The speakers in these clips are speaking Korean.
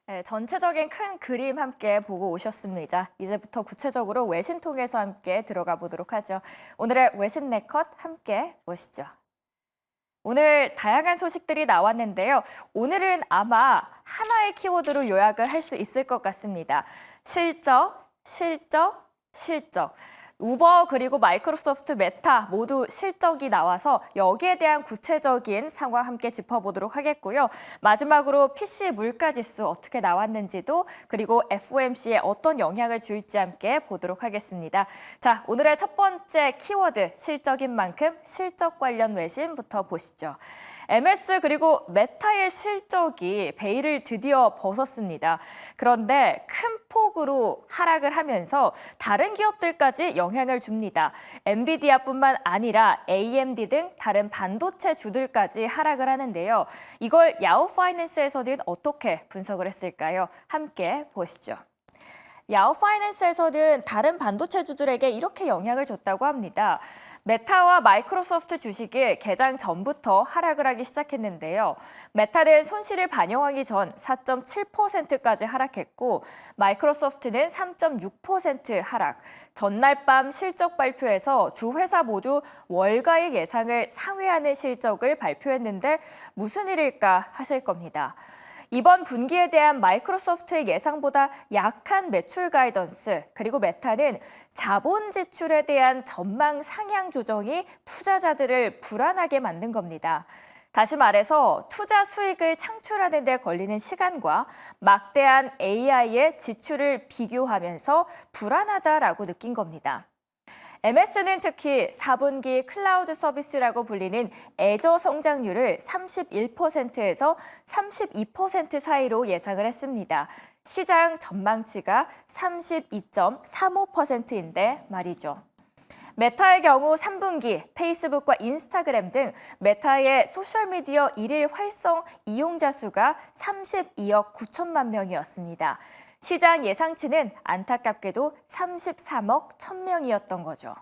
네, 전체적인 큰 그림 함께 보고 오셨습니다. 이제부터 구체적으로 외신 통해서 함께 들어가 보도록 하죠. 오늘의 외신 네컷 함께 보시죠. 오늘 다양한 소식들이 나왔는데요. 오늘은 아마 하나의 키워드로 요약을 할 수 있을 것 같습니다. 실적, 실적, 실적. 우버 그리고 마이크로소프트 메타 모두 실적이 나와서 여기에 대한 구체적인 상황 함께 짚어보도록 하겠고요. 마지막으로 PC 물가지수 어떻게 나왔는지도 그리고 FOMC에 어떤 영향을 줄지 함께 보도록 하겠습니다. 자, 오늘의 첫 번째 키워드 실적인 만큼 실적 관련 외신부터 보시죠. MS 그리고 메타의 실적이 베일을 드디어 벗었습니다. 그런데 큰 폭으로 하락을 하면서 다른 기업들까지 영향을 줍니다. 엔비디아뿐만 아니라 AMD 등 다른 반도체 주들까지 하락을 하는데요. 이걸 야후 파이낸스에서는 어떻게 분석을 했을까요? 함께 보시죠. 야후 파이낸스에서는 다른 반도체주들에게 이렇게 영향을 줬다고 합니다. 메타와 마이크로소프트 주식이 개장 전부터 하락을 하기 시작했는데요. 메타는 손실을 반영하기 전 4.7%까지 하락했고 마이크로소프트는 3.6% 하락. 전날 밤 실적 발표에서 두 회사 모두 월가의 예상을 상회하는 실적을 발표했는데 무슨 일일까 하실 겁니다. 이번 분기에 대한 마이크로소프트의 예상보다 약한 매출 가이던스, 그리고 메타는 자본 지출에 대한 전망 상향 조정이 투자자들을 불안하게 만든 겁니다. 다시 말해서 투자 수익을 창출하는 데 걸리는 시간과 막대한 AI의 지출을 비교하면서 불안하다라고 느낀 겁니다. MS는 특히 4분기 클라우드 서비스라고 불리는 애저 성장률을 31%에서 32% 사이로 예상을 했습니다. 시장 전망치가 32.35%인데 말이죠. 메타의 경우 3분기 페이스북과 인스타그램 등 메타의 소셜미디어 일일 활성 이용자 수가 32억 9천만 명이었습니다. 시장 예상치는 안타깝게도 33억 1,000명이었던 거죠.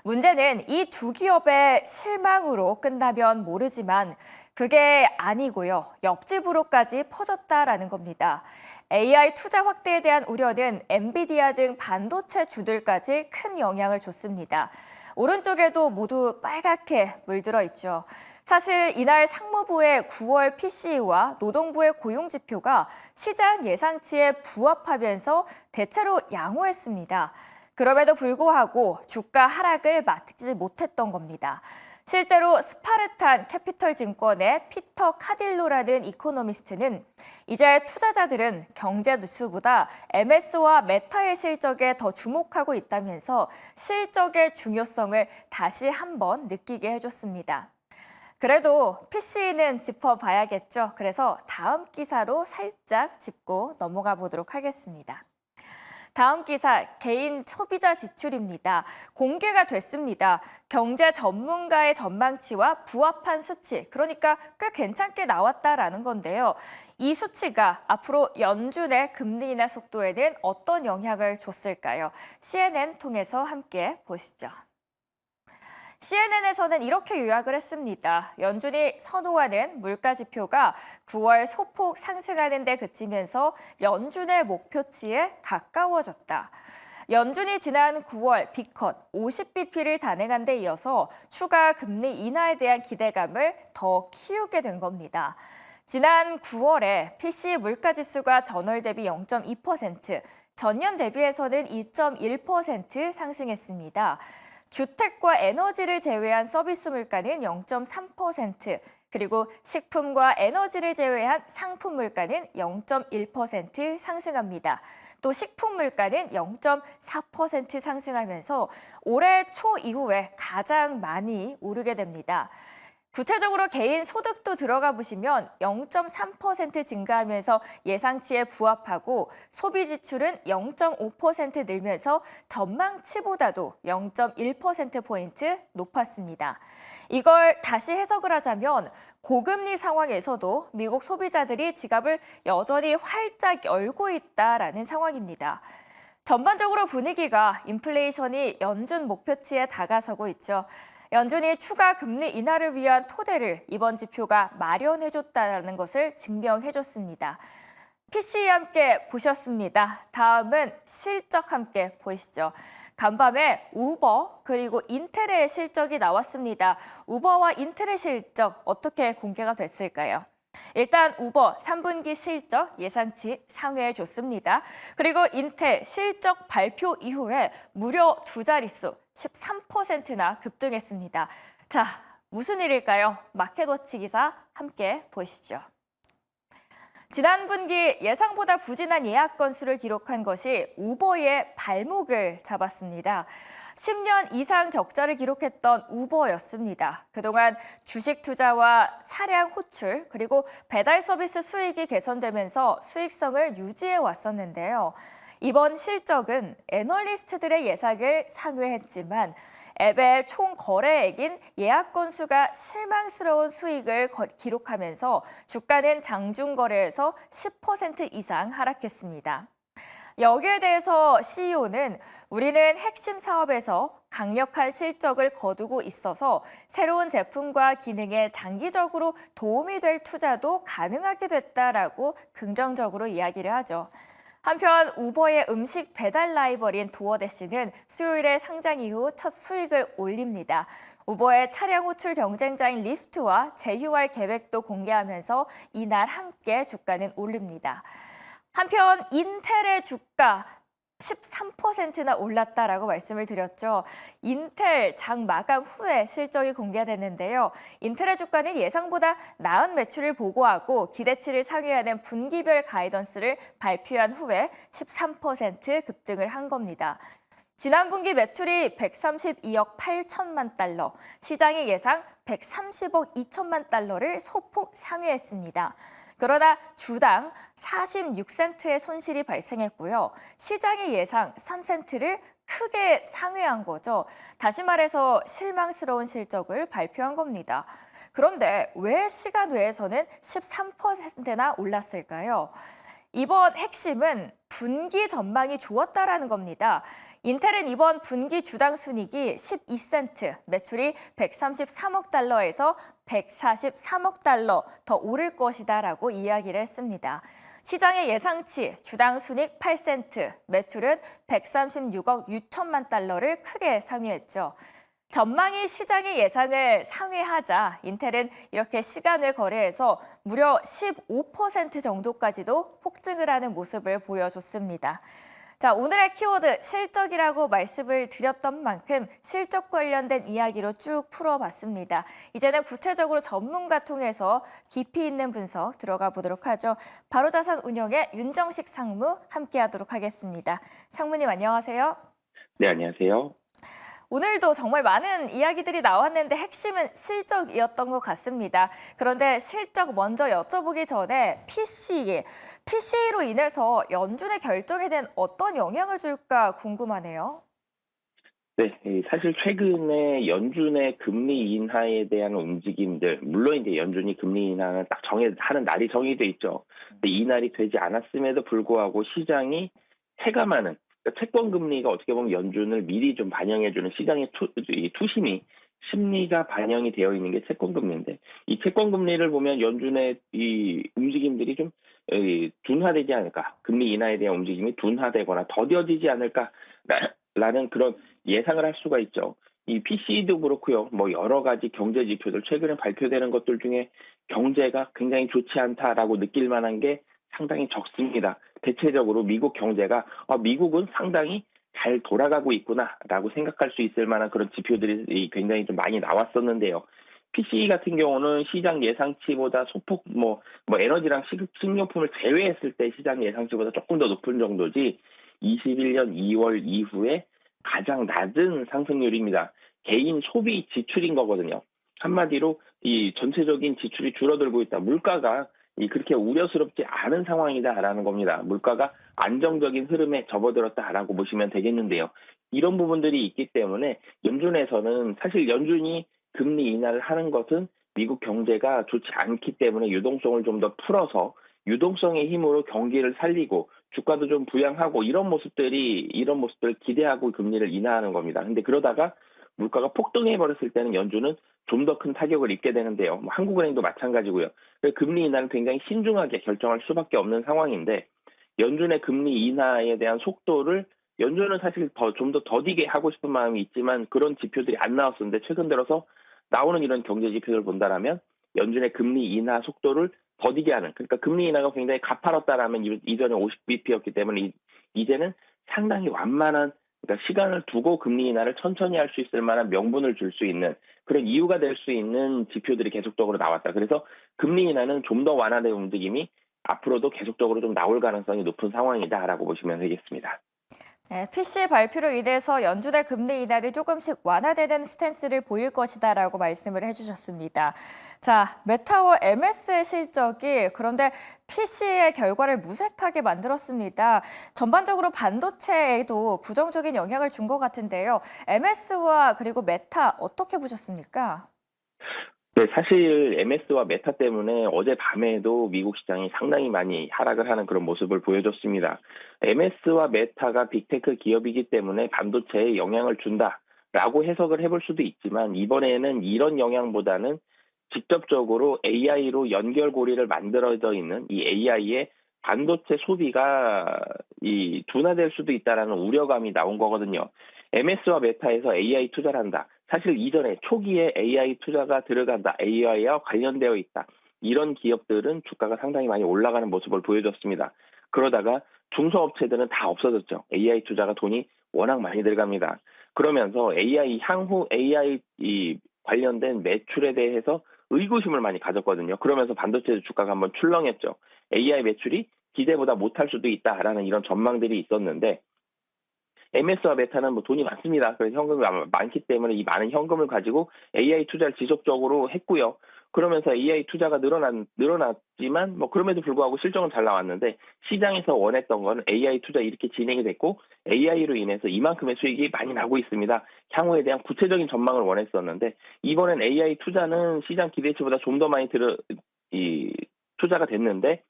문제는 이 두 기업의 실망으로 끝나면 모르지만 그게 아니고요. 옆집으로까지 퍼졌다라는 겁니다. AI 투자 확대에 대한 우려는 엔비디아 등 반도체 주들까지 큰 영향을 줬습니다. 오른쪽에도 모두 빨갛게 물들어 있죠. 사실 이날 상무부의 9월 PCE와 노동부의 고용지표가 시장 예상치에 부합하면서 대체로 양호했습니다. 그럼에도 불구하고 주가 하락을 막지 못했던 겁니다. 실제로 스파르탄 캐피털 증권의 피터 카딜로라는 이코노미스트는 이제 투자자들은 경제 뉴스보다 MS와 메타의 실적에 더 주목하고 있다면서 실적의 중요성을 다시 한번 느끼게 해줬습니다. 그래도 PC는 짚어봐야겠죠. 그래서 다음 기사로 살짝 짚고 넘어가 보도록 하겠습니다. 다음 기사, 개인 소비자 지출입니다. 공개가 됐습니다. 경제 전문가의 전망치와 부합한 수치, 그러니까 꽤 괜찮게 나왔다라는 건데요. 이 수치가 앞으로 연준의 금리 인하 속도에는 어떤 영향을 줬을까요? CNN 통해서 함께 보시죠. CNN에서는 이렇게 요약을 했습니다. 연준이 선호하는 물가 지표가 9월 소폭 상승하는 데 그치면서 연준의 목표치에 가까워졌다. 연준이 지난 9월 B컷 50bp를 단행한 데 이어서 추가 금리 인하에 대한 기대감을 더 키우게 된 겁니다. 지난 9월에 PC 물가지수가 전월 대비 0.2%, 전년 대비해서는 2.1% 상승했습니다. 주택과 에너지를 제외한 서비스 물가는 0.3%, 그리고 식품과 에너지를 제외한 상품 물가는 0.1% 상승합니다. 또 식품 물가는 0.4% 상승하면서 올해 초 이후에 가장 많이 오르게 됩니다. 구체적으로 개인 소득도 들어가 보시면 0.3% 증가하면서 예상치에 부합하고 소비 지출은 0.5% 늘면서 전망치보다도 0.1%포인트 높았습니다. 이걸 다시 해석을 하자면 고금리 상황에서도 미국 소비자들이 지갑을 여전히 활짝 열고 있다라는 상황입니다. 전반적으로 분위기가 인플레이션이 연준 목표치에 다가서고 있죠. 연준이 추가 금리 인하를 위한 토대를 이번 지표가 마련해줬다는 것을 증명해줬습니다. PC 함께 보셨습니다. 다음은 실적 함께 보시죠. 간밤에 우버 그리고 인텔의 실적이 나왔습니다. 우버와 인텔의 실적 어떻게 공개가 됐을까요? 일단 우버 3분기 실적 예상치 상회해줬습니다. 그리고 인텔 실적 발표 이후에 무려 두 자릿수 13%나 급등했습니다. 자, 무슨 일일까요? 마켓워치 기사 함께 보시죠. 지난 분기 예상보다 부진한 예약 건수를 기록한 것이 우버의 발목을 잡았습니다. 10년 이상 적자를 기록했던 우버였습니다. 그동안 주식 투자와 차량 호출 그리고 배달 서비스 수익이 개선되면서 수익성을 유지해 왔었는데요. 이번 실적은 애널리스트들의 예상을 상회했지만 앱의 총 거래액인 예약 건수가 실망스러운 수익을 기록하면서 주가는 장중 거래에서 10% 이상 하락했습니다. 여기에 대해서 CEO는 우리는 핵심 사업에서 강력한 실적을 거두고 있어서 새로운 제품과 기능에 장기적으로 도움이 될 투자도 가능하게 됐다라고 긍정적으로 이야기를 하죠. 한편 우버의 음식 배달 라이벌인 도어대시는 수요일에 상장 이후 첫 수익을 올립니다. 우버의 차량 호출 경쟁자인 리프트와 제휴할 계획도 공개하면서 이날 함께 주가는 오릅니다. 한편 인텔의 주가 13%나 올랐다라고 말씀을 드렸죠. 인텔 장 마감 후에 실적이 공개됐는데요. 인텔의 주가는 예상보다 나은 매출을 보고하고 기대치를 상회하는 분기별 가이던스를 발표한 후에 13% 급등을 한 겁니다. 지난 분기 매출이 132억 8천만 달러, 시장의 예상 130억 2천만 달러를 소폭 상회했습니다. 그러나 주당 46센트의 손실이 발생했고요. 시장의 예상 3센트를 크게 상회한 거죠. 다시 말해서 실망스러운 실적을 발표한 겁니다. 그런데 왜 시간 외에서는 13%나 올랐을까요? 이번 핵심은 분기 전망이 좋았다라는 겁니다. 인텔은 이번 분기 주당 순이익이 12센트, 매출이 133억 달러에서 143억 달러 더 오를 것이다라고 이야기를 했습니다. 시장의 예상치 주당 순이익 8센트, 매출은 136억 6천만 달러를 크게 상회했죠. 전망이 시장의 예상을 상회하자 인텔은 이렇게 시간을 거래해서 무려 15% 정도까지도 폭증을 하는 모습을 보여줬습니다. 자, 오늘의 키워드 실적이라고 말씀을 드렸던 만큼 실적 관련된 이야기로 쭉 풀어봤습니다. 이제는 구체적으로 전문가 통해서 깊이 있는 분석 들어가 보도록 하죠. 바로자산운용의 윤정식 상무 함께하도록 하겠습니다. 상무님 안녕하세요. 네, 안녕하세요. 오늘도 정말 많은 이야기들이 나왔는데 핵심은 실적이었던 것 같습니다. 그런데 실적 먼저 여쭤보기 전에 PC로 인해서 연준의 결정에 대한 어떤 영향을 줄까 궁금하네요. 네, 사실 최근에 연준의 금리 인하에 대한 움직임들, 물론 이제 연준이 금리 인하는 딱 하는 날이 정해져 있죠. 근데 이 날이 되지 않았음에도 불구하고 시장이 체감하는, 그러니까 채권 금리가 어떻게 보면 연준을 미리 좀 반영해주는 시장의 이 투심이 심리가 반영이 되어 있는 게 채권 금리인데, 이 채권 금리를 보면 연준의 이 움직임들이 좀 둔화되지 않을까, 금리 인하에 대한 움직임이 둔화되거나 더뎌지지 않을까라는 그런 예상을 할 수가 있죠. 이 PC도 그렇고요. 뭐 여러 가지 경제 지표들 최근에 발표되는 것들 중에 경제가 굉장히 좋지 않다라고 느낄 만한 게 상당히 적습니다. 대체적으로 미국 경제가 미국은 상당히 잘 돌아가고 있구나라고 생각할 수 있을 만한 그런 지표들이 굉장히 좀 많이 나왔었는데요. PCE 같은 경우는 시장 예상치보다 소폭 에너지랑 식료품을 제외했을 때 시장 예상치보다 조금 더 높은 정도지 21년 2월 이후에 가장 낮은 상승률입니다. 개인 소비 지출인 거거든요. 한마디로 이 전체적인 지출이 줄어들고 있다. 물가가 그렇게 우려스럽지 않은 상황이다라는 겁니다. 물가가 안정적인 흐름에 접어들었다라고 보시면 되겠는데요. 이런 부분들이 있기 때문에 연준에서는 사실 연준이 금리 인하를 하는 것은 미국 경제가 좋지 않기 때문에 유동성을 좀 더 풀어서 유동성의 힘으로 경기를 살리고 주가도 좀 부양하고 이런 모습들 기대하고 금리를 인하하는 겁니다. 근데 그러다가 물가가 폭등해 버렸을 때는 연준은 좀 더 큰 타격을 입게 되는데요. 한국은행도 마찬가지고요. 그래서 금리 인하는 굉장히 신중하게 결정할 수밖에 없는 상황인데 연준의 금리 인하에 대한 속도를 연준은 사실 좀 더 더디게 하고 싶은 마음이 있지만 그런 지표들이 안 나왔었는데 최근 들어서 나오는 이런 경제 지표를 본다라면 연준의 금리 인하 속도를 더디게 하는 그러니까 금리 인하가 굉장히 가파랐다라면 이전에 50bp였기 때문에 이제는 상당히 완만한 그러니까 시간을 두고 금리 인하를 천천히 할 수 있을 만한 명분을 줄 수 있는 그런 이유가 될 수 있는 지표들이 계속적으로 나왔다. 그래서 금리 인하는 좀 더 완화된 움직임이 앞으로도 계속적으로 좀 나올 가능성이 높은 상황이다라고 보시면 되겠습니다. 네, PC 발표로 인해서 연준의 금리 인하를 조금씩 완화되는 스탠스를 보일 것이다라고 말씀을 해주셨습니다. 자, 메타와 MS의 실적이 그런데 PC의 결과를 무색하게 만들었습니다. 전반적으로 반도체에도 부정적인 영향을 준 것 같은데요. MS와 그리고 메타 어떻게 보셨습니까? 네, 사실 MS와 메타 때문에 어젯밤에도 미국 시장이 상당히 많이 하락을 하는 그런 모습을 보여줬습니다. MS와 메타가 빅테크 기업이기 때문에 반도체에 영향을 준다라고 해석을 해볼 수도 있지만 이번에는 이런 영향보다는 직접적으로 AI로 연결고리를 만들어져 있는 이 AI의 반도체 소비가 둔화될 수도 있다라는 우려감이 나온 거거든요. MS와 메타에서 AI 투자를 한다. 사실 이전에 초기에 AI 투자가 들어간다. AI와 관련되어 있다. 이런 기업들은 주가가 상당히 많이 올라가는 모습을 보여줬습니다. 그러다가 중소업체들은 다 없어졌죠. AI 투자가 돈이 워낙 많이 들어갑니다. 그러면서 향후 AI 관련된 매출에 대해서 의구심을 많이 가졌거든요. 그러면서 반도체 주가가 한번 출렁했죠. AI 매출이 기대보다 못할 수도 있다라는 이런 전망들이 있었는데 MS와 메타는 돈이 많습니다. 그래서 현금이 많기 때문에 이 많은 현금을 가지고 AI 투자를 지속적으로 했고요. 그러면서 AI 투자가 늘어났지만 그럼에도 불구하고 실적은 잘 나왔는데 시장에서 원했던 건 AI 투자 이렇게 진행이 됐고 AI로 인해서 이만큼의 수익이 많이 나고 있습니다. 향후에 대한 구체적인 전망을 원했었는데 이번엔 AI 투자는 시장 기대치보다 좀 더 많이 투자가 됐는데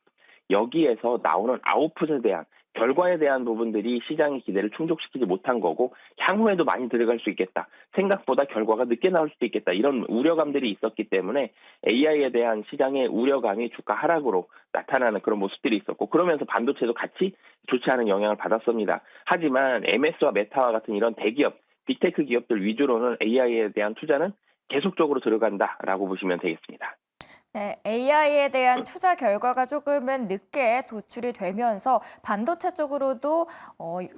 여기에서 나오는 아웃풋에 대한 결과에 대한 부분들이 시장의 기대를 충족시키지 못한 거고 향후에도 많이 들어갈 수 있겠다. 생각보다 결과가 늦게 나올 수도 있겠다. 이런 우려감들이 있었기 때문에 AI에 대한 시장의 우려감이 주가 하락으로 나타나는 그런 모습들이 있었고 그러면서 반도체도 같이 좋지 않은 영향을 받았습니다. 하지만 MS와 메타와 같은 이런 대기업, 빅테크 기업들 위주로는 AI에 대한 투자는 계속적으로 들어간다라고 보시면 되겠습니다. 네, AI에 대한 투자 결과가 조금은 늦게 도출이 되면서 반도체 쪽으로도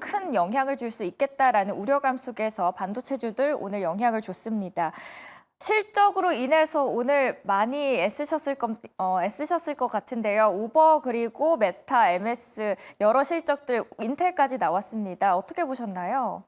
큰 영향을 줄 수 있겠다라는 우려감 속에서 반도체주들 오늘 영향을 줬습니다. 실적으로 인해서 오늘 많이 애쓰셨을 것 같은데요. 우버 그리고 메타, MS 여러 실적들 인텔까지 나왔습니다. 어떻게 보셨나요?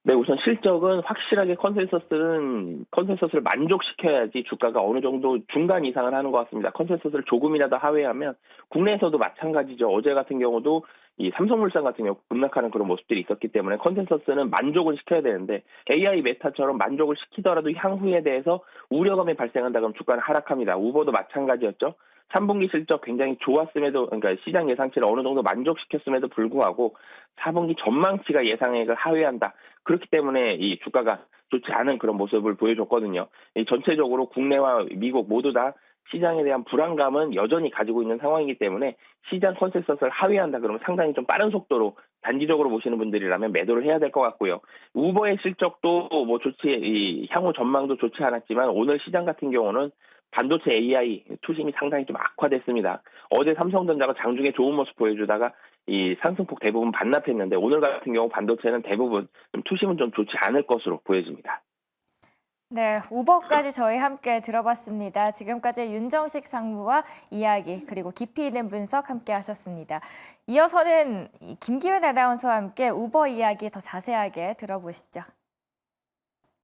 네, 우선 실적은 확실하게 컨센서스를 만족시켜야지 주가가 어느 정도 중간 이상을 하는 것 같습니다. 컨센서스를 조금이라도 하회하면 국내에서도 마찬가지죠. 어제 같은 경우도 이 삼성물산 같은 경우 급락하는 그런 모습들이 있었기 때문에 컨센서스는 만족을 시켜야 되는데 AI 메타처럼 만족을 시키더라도 향후에 대해서 우려감이 발생한다 그러면 주가는 하락합니다. 우버도 마찬가지였죠. 3분기 실적 굉장히 좋았음에도 그러니까 시장 예상치를 어느 정도 만족시켰음에도 불구하고 4분기 전망치가 예상액을 하회한다. 그렇기 때문에 이 주가가 좋지 않은 그런 모습을 보여줬거든요. 전체적으로 국내와 미국 모두 다 시장에 대한 불안감은 여전히 가지고 있는 상황이기 때문에 시장 컨센서스를 하회한다 그러면 상당히 좀 빠른 속도로 단기적으로 보시는 분들이라면 매도를 해야 될 것 같고요. 우버의 실적도 향후 전망도 좋지 않았지만 오늘 시장 같은 경우는 반도체 AI 투심이 상당히 좀 악화됐습니다. 어제 삼성전자가 장중에 좋은 모습 보여주다가 이 상승폭 대부분 반납했는데 오늘 같은 경우 반도체는 대부분 투심은 좀 좋지 않을 것으로 보여집니다. 네, 우버까지 저희 함께 들어봤습니다. 지금까지 윤정식 상무와 이야기 그리고 깊이 있는 분석 함께 하셨습니다. 이어서는 김기은 아나운서와 함께 우버 이야기 더 자세하게 들어보시죠.